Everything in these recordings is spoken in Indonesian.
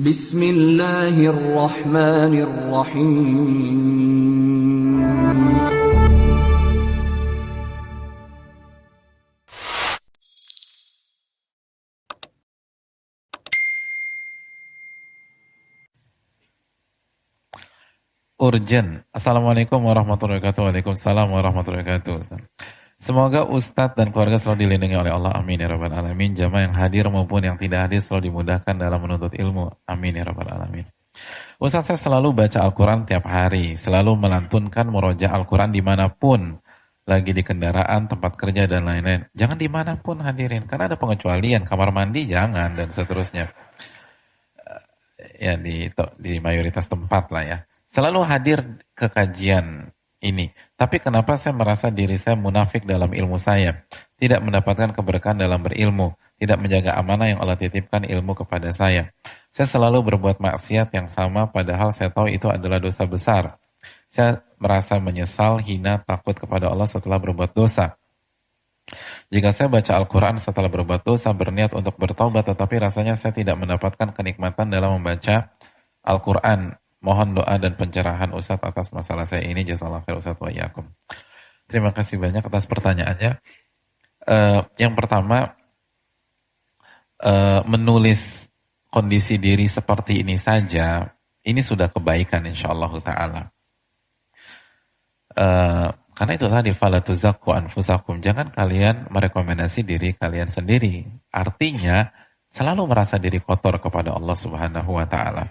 Bismillahirrahmanirrahim. Urgen. Assalamualaikum warahmatullahi wabarakatuh. Waalaikumsalam warahmatullahi wabarakatuh. Semoga Ustadz dan keluarga selalu dilindungi oleh Allah. Amin ya rabbal alamin. Jamaah yang hadir maupun yang tidak hadir selalu dimudahkan dalam menuntut ilmu. Amin ya rabbal alamin. Ustadz, saya selalu baca Al-Quran tiap hari. Selalu melantunkan murojaah Al-Quran dimanapun. Lagi di kendaraan, tempat kerja, dan lain-lain. Jangan dimanapun hadirin. Karena ada pengecualian. Kamar mandi jangan, dan seterusnya. Ya di mayoritas tempat lah ya. Selalu hadir ke kajian ini. Tapi kenapa saya merasa diri saya munafik dalam ilmu saya? Tidak mendapatkan keberkahan dalam berilmu. Tidak menjaga amanah yang Allah titipkan ilmu kepada saya. Saya selalu berbuat maksiat yang sama padahal saya tahu itu adalah dosa besar. Saya merasa menyesal, hina, takut kepada Allah setelah berbuat dosa. Jika saya baca Al-Quran setelah berbuat dosa, berniat untuk bertobat, tetapi rasanya saya tidak mendapatkan kenikmatan dalam membaca Al-Quran. Mohon doa dan pencerahan Ustadz atas masalah saya ini. Jazakallahu khair Ustadz wa iyyakum. Terima kasih banyak atas pertanyaannya. Yang pertama, menulis kondisi diri seperti ini saja, ini sudah kebaikan insyaallah ta'ala. Karena itu tadi, fala tuzakku anfusakum. Jangan kalian merekomendasi diri kalian sendiri. Artinya, selalu merasa diri kotor kepada Allah subhanahu wa ta'ala.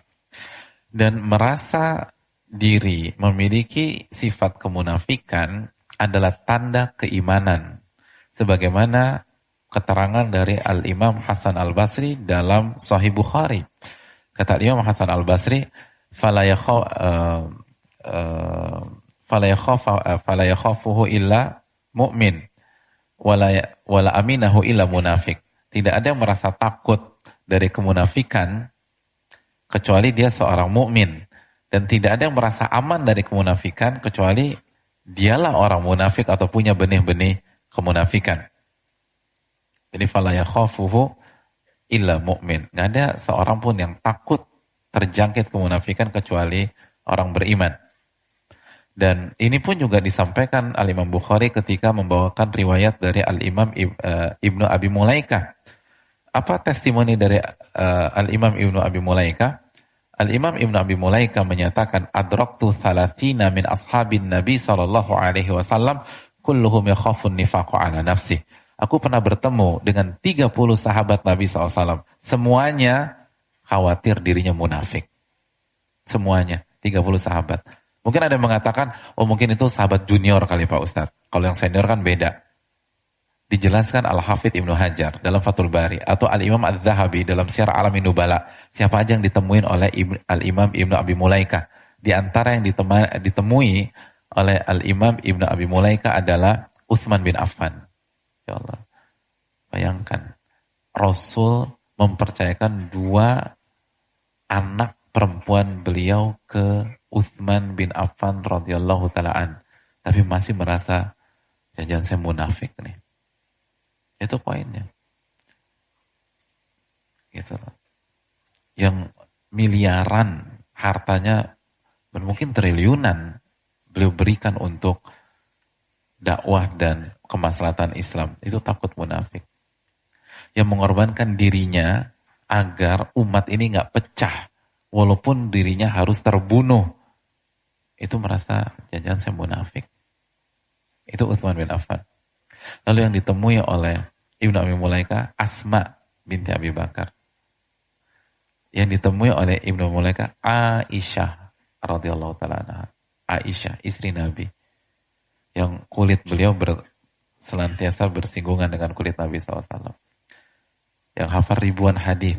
Dan merasa diri memiliki sifat kemunafikan adalah tanda keimanan. Sebagaimana keterangan dari Al-Imam Hasan Al-Basri dalam Sahih Bukhari. Kata Imam Hasan Al-Basri, fala yakhafuhu illa mu'min wala aminahu illa munafik. Tidak ada yang merasa takut dari kemunafikan kecuali dia seorang mukmin, dan tidak ada yang merasa aman dari kemunafikan kecuali dialah orang munafik atau punya benih-benih kemunafikan. Jadi fala yakhafuhu illa mu'min. Enggak ada seorang pun yang takut terjangkit kemunafikan kecuali orang beriman. Dan ini pun juga disampaikan Al-Imam Bukhari ketika membawakan riwayat dari Al-Imam Ibnu Abi Mulaikah. Apa testimoni dari Al-Imam Ibnu Abi Mulaikah? Al-Imam Ibnu Abi Mulaikah menyatakan, adraktu 30 min ashabin Nabi sallallahu alaihi wasallam kulluhum yakhafun nifaqu ala nafsih. Aku pernah bertemu dengan 30 sahabat Nabi SAW. Semuanya khawatir dirinya munafik. Semuanya, 30 sahabat. Mungkin ada yang mengatakan, oh mungkin itu sahabat junior kali Pak Ustadz. Kalau yang senior kan beda. Dijelaskan Al-Hafidh Ibnu Hajar dalam Fathul Bari atau Al-Imam Adz-Dzahabi dalam Syiar A'lamin Nubala. Siapa aja yang ditemuin oleh Al-Imam Ibnu Abi Mulaikah. Di antara yang ditemui oleh Al-Imam Ibnu Abi Mulaikah adalah Utsman bin Affan. Ya Allah. Bayangkan, Rasul mempercayakan 2 anak perempuan beliau ke Utsman bin Affan radhiyallahu ta'ala. Tapi masih merasa, jangan saya munafik nih. Itu poinnya. Gitu loh. Yang miliaran hartanya, mungkin triliunan beliau berikan untuk dakwah dan kemaslahatan Islam. Itu takut munafik. Yang mengorbankan dirinya agar umat ini gak pecah. Walaupun dirinya harus terbunuh. Itu merasa, jangan saya munafik. Itu Utsman bin Affan. Lalu yang ditemui oleh Ibnu Abi Mulaikah, Asma binti Abi Bakar. Yang ditemui oleh Ibnu Abi Mulaikah, Aisyah radhiyallahu ta'ala anha. Aisyah, istri Nabi. Yang kulit beliau senantiasa bersinggungan dengan kulit Nabi SAW. Yang hafal ribuan hadis.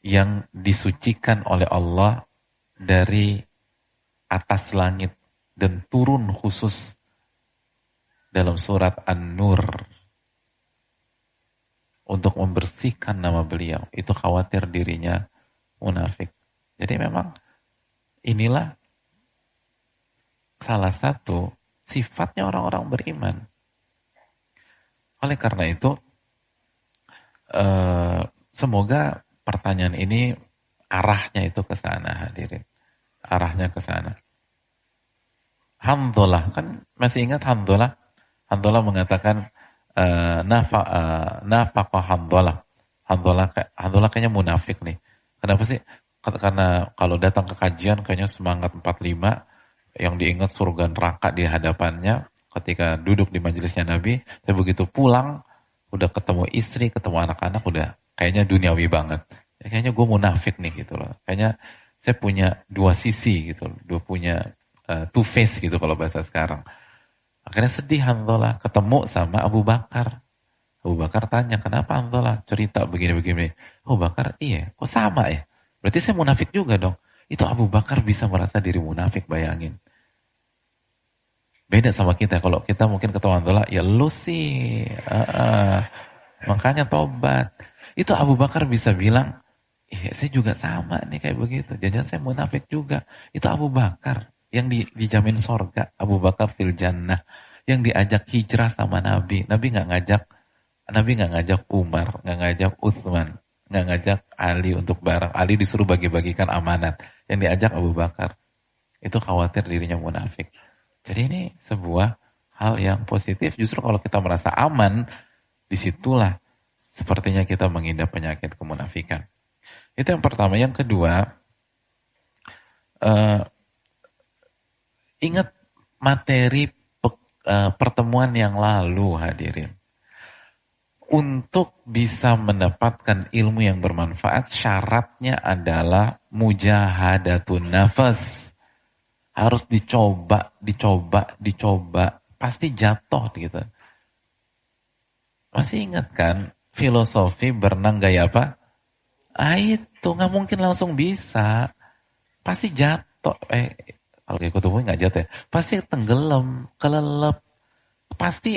Yang disucikan oleh Allah dari atas langit dan turun khusus dalam surat An-Nur untuk membersihkan nama beliau. Itu khawatir dirinya munafik. Jadi memang inilah salah satu sifatnya orang-orang beriman. Oleh karena itu, semoga pertanyaan ini arahnya itu ke sana hadirin. Arahnya ke sana. Hamdalah, kan masih ingat Hamdalah? Hamdalah mengatakan nafaqah Hamdalah. Hamdalah kayaknya munafik nih. Kenapa sih? Karena kalau datang ke kajian kayaknya semangat 45 yang diingat surga neraka di hadapannya ketika duduk di majelisnya Nabi, tapi begitu pulang udah ketemu istri, ketemu anak-anak, udah kayaknya duniawi banget. Ya, kayaknya gue munafik nih gitu loh. Kayaknya saya punya dua sisi gitu loh. Punya two face gitu kalau bahasa sekarang. Akhirnya sedih Hanzalah ketemu sama Abu Bakar. Abu Bakar tanya, kenapa Hanzalah cerita begini-begini? Abu Bakar, iya, kok sama ya? Berarti saya munafik juga dong. Itu Abu Bakar bisa merasa diri munafik, bayangin. Beda sama kita, kalau kita mungkin ketemu Hanzalah, ya lu sih, makanya tobat. Itu Abu Bakar bisa bilang, iya saya juga sama nih kayak begitu. Jangan saya munafik juga. Itu Abu Bakar yang dijamin sorga. Abu Bakar fil jannah. Yang diajak hijrah sama Nabi. Nabi nggak ngajak Umar, nggak ngajak Utsman, nggak ngajak Ali untuk bareng. Ali disuruh bagi-bagikan amanat. Yang diajak Abu Bakar. Itu khawatir dirinya munafik. Jadi ini sebuah hal yang positif. Justru kalau kita merasa aman, disitulah sepertinya kita mengidap penyakit kemunafikan. Itu yang pertama. Yang kedua, ingat materi pertemuan yang lalu hadirin. Untuk bisa mendapatkan ilmu yang bermanfaat, syaratnya adalah mujahadatun nafas. Harus dicoba. Pasti jatuh gitu. Masih ingat kan filosofi berenang gaya apa? Itu nggak mungkin langsung bisa. Pasti jatuh. Kalau kayak kutubu nggak jatuh ya. Pasti tenggelam, kelelep. Pasti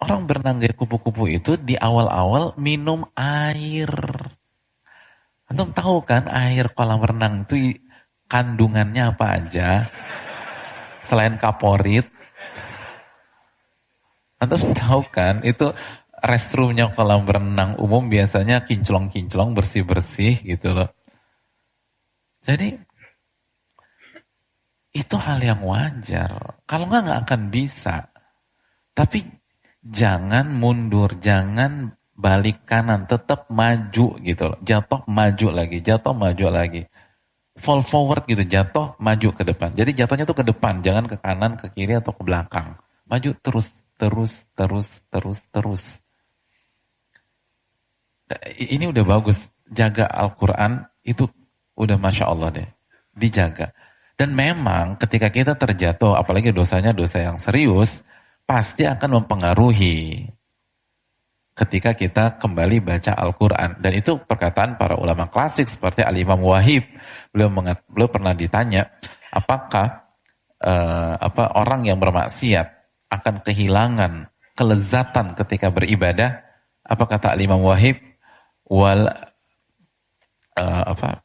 orang berenang gaya kupu-kupu itu di awal-awal minum air. Antum tahu kan air kolam renang itu kandungannya apa aja? Selain kaporit. Antum tahu kan itu restroomnya kolam renang umum biasanya kinclong-kinclong, bersih-bersih gitu loh. Jadi itu hal yang wajar. Kalau nggak akan bisa. Tapi jangan mundur, jangan balik kanan, tetap maju gitu loh. Jatuh, maju lagi, jatuh, maju lagi. Fall forward gitu, jatuh, maju ke depan. Jadi jatuhnya tuh ke depan, jangan ke kanan, ke kiri, atau ke belakang. Maju terus. Ini udah bagus. Jaga Al-Quran, itu udah Masya Allah deh. Dijaga. Dan memang ketika kita terjatuh, apalagi dosanya dosa yang serius, pasti akan mempengaruhi ketika kita kembali baca Al-Quran. Dan itu perkataan para ulama klasik seperti Al-Imam Wahib. Beliau pernah ditanya, apakah orang yang bermaksiat akan kehilangan kelezatan ketika beribadah? Apa kata Al-Imam Wahib?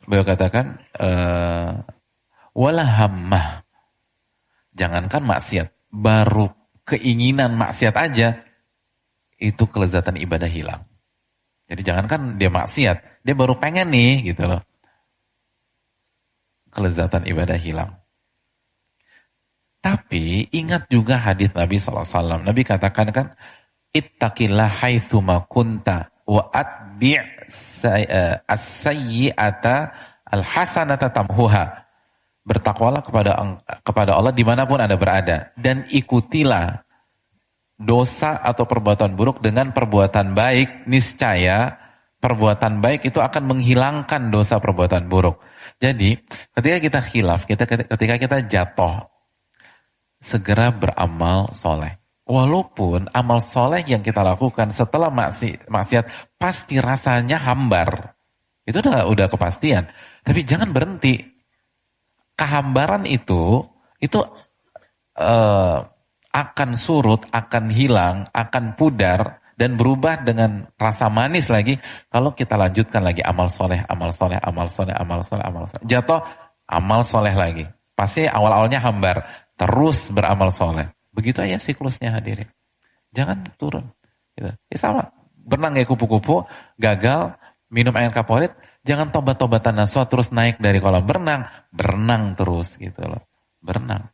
Beliau katakan wala hammah. Jangankan maksiat, baru keinginan maksiat aja itu kelezatan ibadah hilang. Jadi jangankan dia maksiat, dia baru pengen nih gitu loh. Kelezatan ibadah hilang. Tapi ingat juga hadis Nabi SAW. Nabi katakan kan, ittaqillah haitsuma kunta wa atbi' as-sayyi'ata al-hasanata tamhuha. Bertakwalah kepada Allah dimanapun Anda berada. Dan ikutilah dosa atau perbuatan buruk dengan perbuatan baik. Niscaya perbuatan baik itu akan menghilangkan dosa perbuatan buruk. Jadi ketika kita khilaf, ketika kita jatuh, segera beramal soleh. Walaupun amal soleh yang kita lakukan setelah maksiat pasti rasanya hambar. Itu udah kepastian. Tapi jangan berhenti. Kehambaran itu akan surut, akan hilang, akan pudar dan berubah dengan rasa manis lagi kalau kita lanjutkan lagi amal soleh. Jatuh, amal soleh lagi. Pasti awal-awalnya hambar, terus beramal soleh. Begitu aja siklusnya hadirin. Jangan turun. Gitu. Ya sama, berenang kayak kupu-kupu, gagal, minum air kaporit, Jangan tobat-tobatan nasuha terus naik dari kolam berenang, berenang terus gitu loh. Berenang.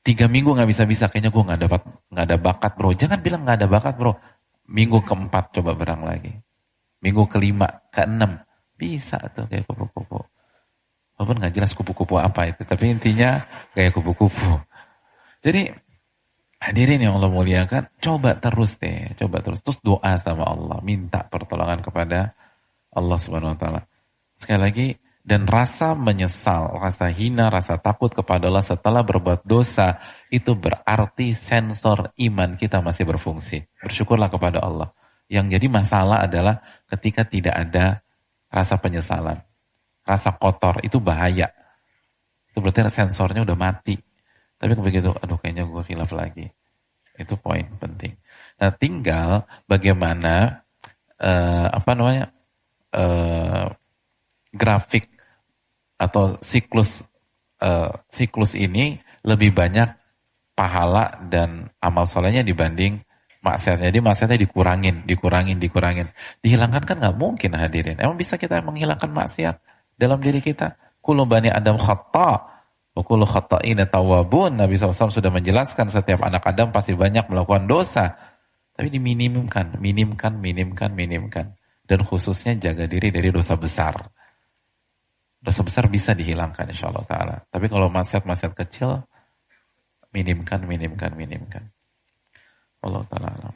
3 minggu nggak bisa-bisa, kayaknya gue nggak ada bakat bro. Jangan bilang nggak ada bakat bro. Minggu keempat coba berenang lagi. Minggu kelima, keenam, bisa tuh kayak kupu-kupu. Walaupun nggak jelas kupu-kupu apa itu, tapi intinya kayak kupu-kupu. Jadi hadirin yang Allah muliakan, coba terus deh, coba terus. Terus doa sama Allah, minta pertolongan kepada Allah Subhanahu Wa Taala. Sekali lagi, dan rasa menyesal, rasa hina, rasa takut kepada Allah setelah berbuat dosa, itu berarti sensor iman kita masih berfungsi. Bersyukurlah kepada Allah. Yang jadi masalah adalah ketika tidak ada rasa penyesalan, rasa kotor, itu bahaya. Itu berarti sensornya udah mati. Tapi begitu, aduh kayaknya gue khilaf lagi. Itu poin penting. Nah tinggal bagaimana, grafik atau siklus ini lebih banyak pahala dan amal solehnya dibanding maksiatnya. Jadi maksiatnya dikurangin. Dihilangkan kan nggak mungkin hadirin. Emang bisa kita menghilangkan maksiat dalam diri kita? Kullu bani Adam khata, wa kullu khata'ina tawwabun. Nabi SAW sudah menjelaskan setiap anak Adam pasti banyak melakukan dosa. Tapi diminimkan. Dan khususnya jaga diri dari dosa besar. Dosa besar bisa dihilangkan insya Allah ta'ala. Tapi kalau maksiat kecil, minimkan. Allah ta'ala alam.